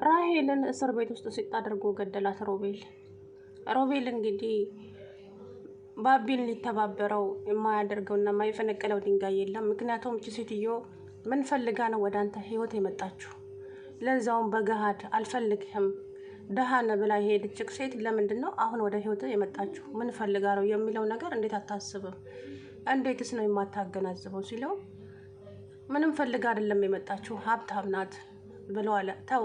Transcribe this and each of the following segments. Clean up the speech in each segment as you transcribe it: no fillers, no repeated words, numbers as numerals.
ራሄልን እስር ቤት ውስጥ ሲጣደርጎ ገደላት ሮቤል እንግዲህ ባቢን ሊተባበረው የማያደርገውና የማይፈነቀለው ድንጋይ የለም። ምክንያቱም እቺ ሴትዮ ምን ፈልጋ ነው ወደ አንተ ህይወት የመጣችው? ለዛውም በገሃድ አልፈልግህም ደሃነ ብላ ሄደች ሴት ለምንድን ነው አሁን ወደ ህይወት የመጣችው? ምን ፈልጋ ነው የሚለው ነገር እንዴት አታስብም? እንዴትስ ነው የማታገናዝበው ሲለው ምንም ፈልጋ አይደለም የመጣችው ሀብታም ናት ብሎ አለ። ተው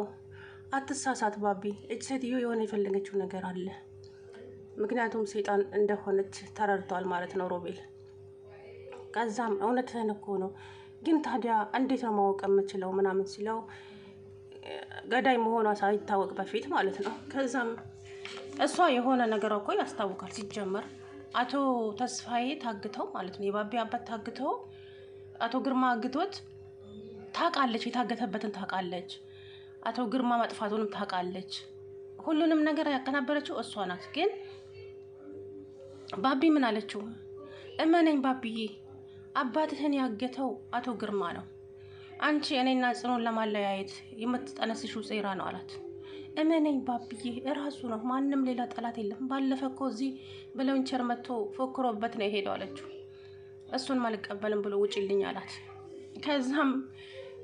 አትሳሳት ባቢ፣ እች ሴትዮ የሆነ የፈለገችው ነገር አለ። ምክንያቱም ሰይጣን እንደሆነች ተረድቷል ማለት ነው ሮቤል። ከዛም እውነትህን እኮ ነው፣ ግን ታዲያ እንዴት ነው ማወቅ የምችለው ምናምን ሲለው ገዳይ መሆኗ ሳይታወቅ በፊት ማለት ነው። ከዛም እሷ የሆነ ነገር እኮ ያስታውቃል። ሲጀመር አቶ ተስፋዬ ታግተው ማለት ነው የባቢ አባት ታግተው አቶ ግርማ አግቶት ታውቃለች፣ የታገተበትን ታውቃለች፣ አቶ ግርማ መጥፋቱንም ታውቃለች። ሁሉንም ነገር ያቀናበረችው እሷ ናት። ግን ባቢ ምን አለችው? እመነኝ ባቢዬ፣ አባትህን ያገተው አቶ ግርማ ነው። አንቺ እኔና ጽኑን ለማለያየት የምትጠነስሽው ሴራ ነው አላት። እመነኝ ባቢዬ፣ እራሱ ነው፣ ማንም ሌላ ጠላት የለም። ባለፈ እኮ እዚህ ብለውንቸር መጥቶ ፎክሮበት ነው የሄደው አለችው። እሱን አልቀበልም ብሎ ውጪልኝ አላት። ከዛም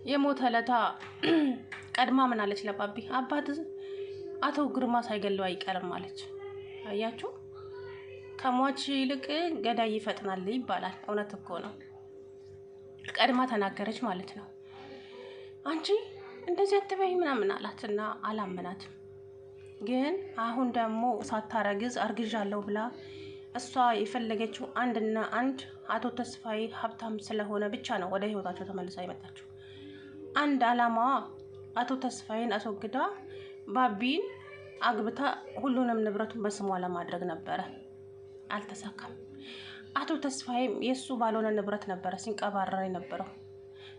የሞተ ለታ ቀድማ ምን አለች ለባቢ? አባት አቶ ግርማ ሳይገለው አይቀርም አለች። አያችሁ፣ ከሟች ይልቅ ገዳይ ይፈጥናል ይባላል። እውነት እኮ ነው። ቀድማ ተናገረች ማለት ነው። አንቺ እንደዚህ አትበይ ምናምን አላትና አላመናትም። ግን አሁን ደግሞ ሳታረግዝ አርግዣለሁ ብላ እሷ የፈለገችው አንድና አንድ አቶ ተስፋዬ ሀብታም ስለሆነ ብቻ ነው ወደ ህይወታቸው ተመልሳ የመጣችው። አንድ አላማዋ አቶ ተስፋዬን አስወግዳ ባቢን አግብታ ሁሉንም ንብረቱን በስሟ ለማድረግ ነበረ። አልተሳካም። አቶ ተስፋዬም የሱ ባልሆነ ንብረት ነበረ ሲንቀባረር የነበረው።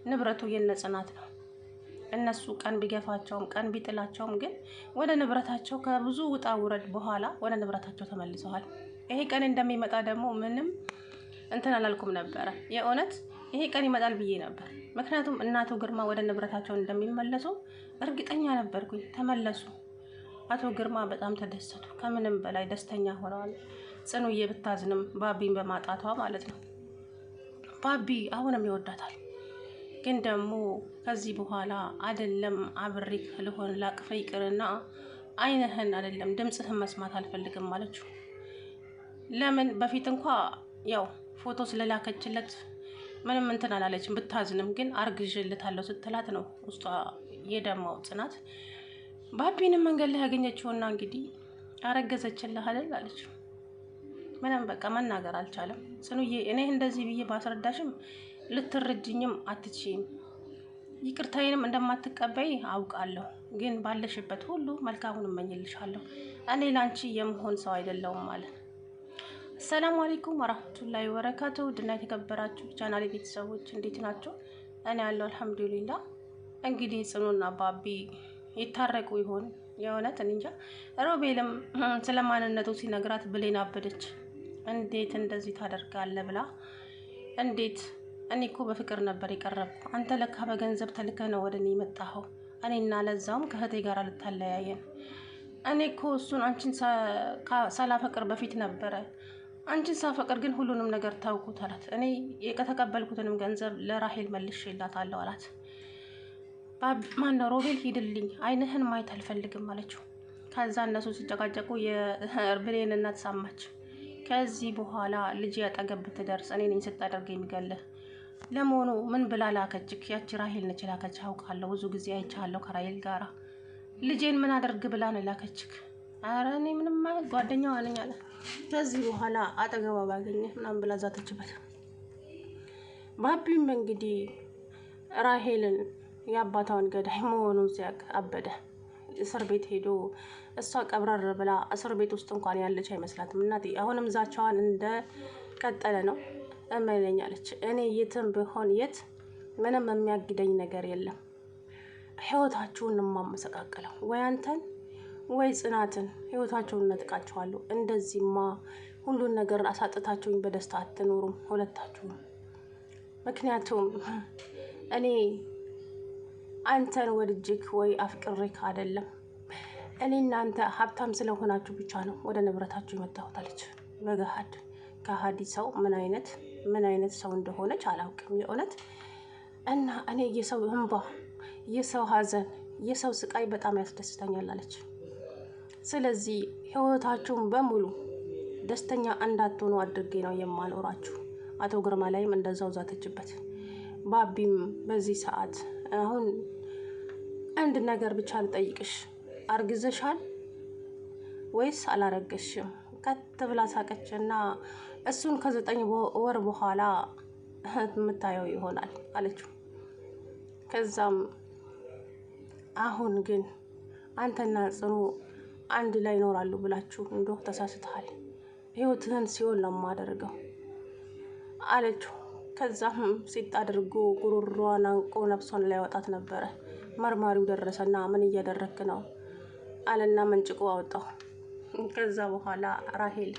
ንብረቱ የነጽናት ነው። እነሱ ቀን ቢገፋቸውም ቀን ቢጥላቸውም ግን ወደ ንብረታቸው ከብዙ ውጣ ውረድ በኋላ ወደ ንብረታቸው ተመልሰዋል። ይሄ ቀን እንደሚመጣ ደግሞ ምንም እንትን አላልኩም ነበረ። የእውነት ይሄ ቀን ይመጣል ብዬ ነበር። ምክንያቱም እናቱ ግርማ ወደ ንብረታቸው እንደሚመለሱ እርግጠኛ ነበርኩኝ። ተመለሱ። አቶ ግርማ በጣም ተደሰቱ። ከምንም በላይ ደስተኛ ሆነዋል። ጽኑዬ ብታዝንም ባቢን በማጣቷ ማለት ነው። ባቢ አሁንም ይወዳታል። ግን ደግሞ ከዚህ በኋላ አይደለም አብሬክ ልሆን ላቅፈ ይቅርና አይንህን አይደለም ድምጽህን መስማት አልፈልግም አለችው። ለምን? በፊት እንኳ ያው ፎቶ ስለላከችለት ምንም እንትን አላለችም። ብታዝንም ግን አርግዤልታለሁ ስትላት ነው ውስጧ የደማው ጽናት። ባቢንም መንገድ ላይ ያገኘችውና እንግዲህ አረገዘችልህ አይደል አለችው። ምንም በቃ መናገር አልቻለም። ጽኑዬ እኔ እንደዚህ ብዬ ባስረዳሽም ልትረጅኝም አትችይም። ይቅርታዬንም እንደማትቀበይ አውቃለሁ። ግን ባለሽበት ሁሉ መልካሙን እመኝልሻለሁ። እኔ ላንቺ የምሆን ሰው አይደለሁም ማለት። ሰላም አለይኩም ወራህመቱላሂ ወበረካቱ። ድና የተከበራችሁ ቻናሌ ቤተሰቦች እንዴት ናቸው? እኔ ያለው አልሐምዱሊላህ። እንግዲህ ጽኑና ባቢ ይታረቁ ይሆን? የእውነት እንጃ። ሮቤልም ስለማንነቱ ሲነግራት ብሌን አበደች። እንዴት እንደዚህ ታደርጋለህ ብላ እንዴት እኔ እኮ በፍቅር ነበር የቀረብኩ። አንተ ለካ በገንዘብ ተልከህ ነው ወደ እኔ የመጣኸው። እኔና ለዛውም ከእህቴ ጋር ልታለያየን። እኔ እኮ እሱን አንቺን ሳላፈቅር በፊት ነበረ። አንቺን ሳፈቅር ግን ሁሉንም ነገር ታውኩት አላት። እኔ የተቀበልኩትንም ገንዘብ ለራሄል መልሼላታለሁ አላት። ማነው ሮቤል ሂድልኝ፣ አይንህን ማየት አልፈልግም አለችው። ከዛ እነሱ ሲጨቃጨቁ የብሌን እናት ሰማች። ከዚህ በኋላ ልጅ ያጠገብ ብትደርስ እኔ ነኝ ስታደርግ የሚገልህ። ለመሆኑ ምን ብላ ላከችክ? ያቺ ራሄል ነች ላከች። አውቃለሁ፣ ብዙ ጊዜ አይቻለሁ ከራሄል ጋራ። ልጄን ምን አደርግ ብላ ነው ላከችክ? ኧረ እኔ ምንም ጓደኛዋ ነኝ አለ። ከዚህ በኋላ አጠገቧ ባገኘህ ምናምን ብላ ዛተችበት። ባቢም እንግዲህ ራሄልን የአባቷን ገዳይ መሆኑን ሲያውቅ አበደ። እስር ቤት ሄዶ እሷ ቀብረር ብላ እስር ቤት ውስጥ እንኳን ያለች አይመስላትም። እናቴ አሁንም ዛቻዋን እንደ ቀጠለ ነው። እመነኝ አለች። እኔ የትም ቢሆን የት ምንም የሚያግደኝ ነገር የለም። ህይወታችሁን የማመሰቃቀለው ወይ አንተን ወይ ጽናትን ህይወታቸውን ነጥቃቸዋለሁ። እንደዚህማ ሁሉን ነገር አሳጥታችሁኝ በደስታ አትኖሩም ሁለታችሁም። ምክንያቱም እኔ አንተን ወድጅክ ወይ አፍቅሬክ አይደለም። እኔ እናንተ ሀብታም ስለሆናችሁ ብቻ ነው ወደ ንብረታችሁ የመጣሁት አለች በገሃድ። ከሃዲ ሰው ምን አይነት ሰው እንደሆነች አላውቅም የእውነት። እና እኔ የሰው እንባ፣ የሰው ሀዘን፣ የሰው ስቃይ በጣም ያስደስተኛል አለች። ስለዚህ ህይወታችሁን በሙሉ ደስተኛ እንዳትሆኑ አድርጌ ነው የማኖራችሁ። አቶ ግርማ ላይም እንደዛው ዛተችበት። ባቢም በዚህ ሰዓት አሁን አንድ ነገር ብቻ ልጠይቅሽ፣ አርግዘሻል ወይስ አላረገሽም? ከት ብላ ሳቀችና እሱን ከ9 ወር በኋላ የምታየው ይሆናል አለችው። ከዛም አሁን ግን አንተና ጽኑ አንድ ላይ ይኖራሉ ብላችሁ እንደው ተሳስተሃል፣ ህይወትህን ሲኦል ነው የማደርገው አለችው። ከዛም ሲጥ አድርጎ ጉሮሯን አንቆ ነፍሷን ላይ ያወጣት ነበረ። መርማሪው ደረሰና ምን እያደረክ ነው አለና መንጭቆ አወጣው። ከዛ በኋላ ራሄል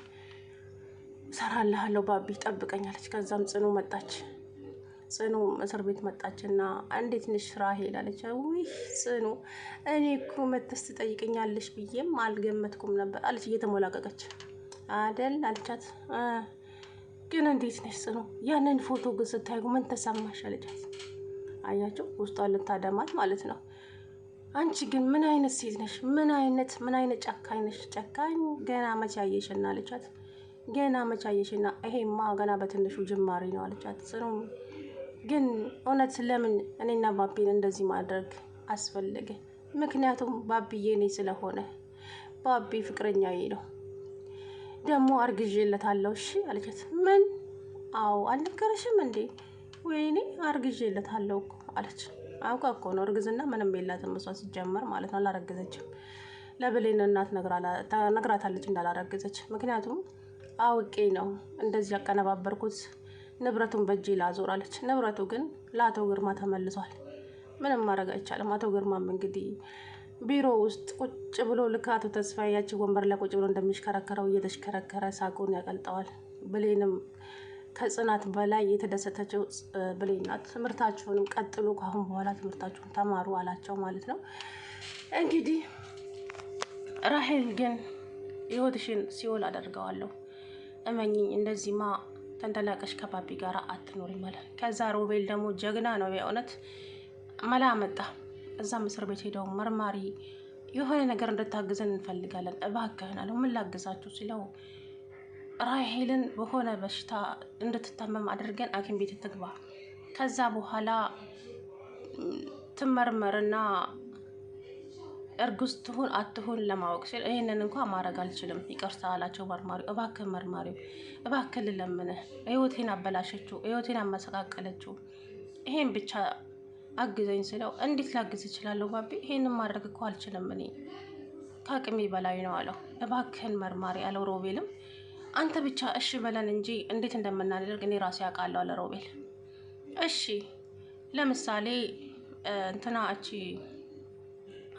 ሰራልሃለሁ ባቢ ጠብቀኛለች። ከዛም ጽኑ መጣች። ጽኑ እስር ቤት መጣችና እንዴት ነሽ ራሄል አለች። ውይ ጽኑ እኔ እኮ መተስ ትጠይቀኛለሽ ብዬም አልገመትኩም ነበር አለች እየተሞላቀቀች። አደል አለቻት። ግን እንዴት ነሽ ጽኑ? ያንን ፎቶ ግን ስታዩ ምን ተሰማሽ አለቻት። አያችሁ ውስጧን ልታደማት ማለት ነው። አንቺ ግን ምን አይነት ሴት ነሽ? ምን አይነት ጨካኝ ነሽ? ጨካኝ ገና መቼ አየሽና አለቻት። ገና መቼ አየሽና? ይሄማ ገና በትንሹ ጅማሬ ነው አለቻት። ጽኑ ግን እውነት ለምን እኔና ባቢን እንደዚህ ማድረግ አስፈለገ? ምክንያቱም ባቢዬ እኔ ስለሆነ፣ ባቢ ፍቅረኛዬ ነው። ደግሞ አርግዤለታለሁ። እሺ አለቻት። ምን? አዎ አልነገረሽም እንዴ? ወይኔ አርግዤለታለሁ እኮ አለች። አውቃ እኮ ነው። እርግዝና ምንም የላትም እሷ ሲጀመር ማለት ነው። አላረገዘችም። ለብሌን እናት ነግራታለች እንዳላረገዘች። ምክንያቱም አውቄ ነው እንደዚህ ያቀነባበርኩት፣ ንብረቱን በእጄ ላዞር አለች። ንብረቱ ግን ለአቶ ግርማ ተመልሷል። ምንም ማድረግ አይቻልም። አቶ ግርማም እንግዲህ ቢሮ ውስጥ ቁጭ ብሎ ልክ አቶ ተስፋዬ ያቺ ወንበር ላይ ቁጭ ብሎ እንደሚሽከረከረው እየተሽከረከረ ሳቁን ያቀልጠዋል። ብሌንም ከጽናት በላይ የተደሰተችው ብሌን ናት። ትምህርታችሁንም ቀጥሉ፣ ካሁን በኋላ ትምህርታችሁን ተማሩ አላቸው ማለት ነው። እንግዲህ ራሄል ግን ህይወትሽን ሲኦል አደርገዋለሁ፣ እመኚኝ፣ እንደዚህማ ተንደላቀሽ ከባቢ ጋር አትኖሪ ማለት። ከዛ ሮቤል ደግሞ ጀግና ነው የእውነት መላ መጣ። እዛም እስር ቤት ሄደው መርማሪ የሆነ ነገር እንድታግዘን እንፈልጋለን እባክህን አለው። ምን ላግዛችሁ ሲለው ራሄልን በሆነ በሽታ እንድትታመም አድርገን ሐኪም ቤት ትግባ፣ ከዛ በኋላ ትመርመርና እርጉዝ ትሁን አትሁን ለማወቅ ሲል ይህንን እንኳን ማድረግ አልችልም ይቅርታ አላቸው መርማሪው። እባክህ መርማሪው እባክህ ልለምንህ፣ ህይወቴን አበላሸችው፣ ህይወቴን አመሰቃቀለችው፣ ይሄን ብቻ አግዘኝ ስለው እንዴት ላግዝ እችላለሁ ባቢ? ይሄንን ማድረግ እኮ አልችልም፣ እኔ ከአቅሜ በላይ ነው አለው። እባክህን መርማሪ አለው። ሮቤልም አንተ ብቻ እሺ በለን እንጂ እንዴት እንደምናደርግ እኔ ራሴ አውቃለሁ አለ ሮቤል። እሺ ለምሳሌ እንትና እቺ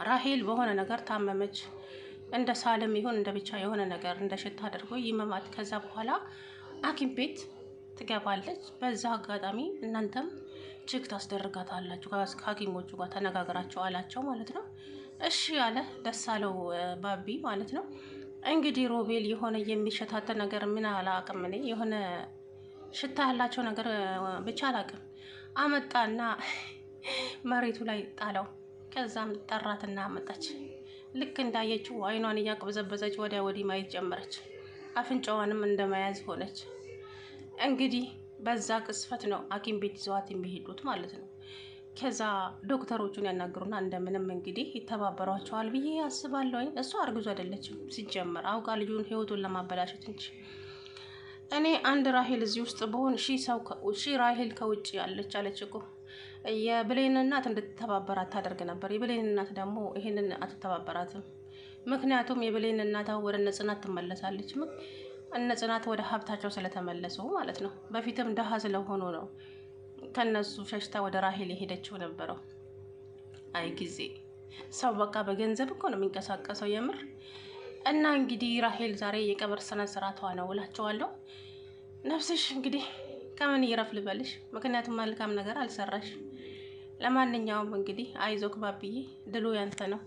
ራሄል በሆነ ነገር ታመመች፣ እንደ ሳልም ይሁን እንደ ብቻ የሆነ ነገር እንደ ሽታ አድርጎ ይመማት፣ ከዛ በኋላ ሐኪም ቤት ትገባለች። በዛ አጋጣሚ እናንተም ቼክ ታስደርጋታላችሁ ከሐኪሞቹ ጋር ተነጋግራቸው አላቸው ማለት ነው። እሺ አለ። ደስ አለው ባቢ ማለት ነው። እንግዲህ ሮቤል የሆነ የሚሸታተ ነገር ምን አላውቅም እኔ የሆነ ሽታ ያላቸው ነገር ብቻ አላውቅም አመጣና መሬቱ ላይ ጣለው። ከዛም ጠራትና መጣች። ልክ እንዳየችው አይኗን እያቅበዘበዘች ወዲያ ወዲህ ማየት ጀመረች። አፍንጫዋንም እንደመያዝ ሆነች። እንግዲህ በዛ ቅስፈት ነው ሐኪም ቤት ይዘዋት የሚሄዱት ማለት ነው። ከዛ ዶክተሮቹን ያናግሩና እንደምንም እንግዲህ ይተባበሯቸዋል ብዬ አስባለሁ። እሷ አርግዙ አይደለችም ሲጀመር፣ አውቃ ልጁን ህይወቱን ለማበላሸት እንጂ። እኔ አንድ ራሄል እዚህ ውስጥ በሆን ሺህ ራሄል ከውጭ ያለች አለች እኮ። የብሌን እናት እንድትተባበራት ታደርግ ነበር። የብሌን እናት ደግሞ ይሄንን አትተባበራትም። ምክንያቱም የብሌን እናት ወደ እነ ጽናት ትመለሳለች። እነ ጽናት ወደ ሀብታቸው ስለተመለሱ ማለት ነው። በፊትም ደሃ ስለሆኑ ነው ከነሱ ሸሽታ ወደ ራሄል የሄደችው ነበረው። አይ ጊዜ ሰው በቃ በገንዘብ እኮ ነው የሚንቀሳቀሰው የምር። እና እንግዲህ ራሄል ዛሬ የቀብር ስነ ስርዓቷ ነው እላቸዋለሁ። ነፍስሽ እንግዲህ ከምን ይረፍ ልበልሽ፣ ምክንያቱም መልካም ነገር አልሰራሽ። ለማንኛውም እንግዲህ አይዞክ ባብዬ፣ ድሉ ያንተ ነው።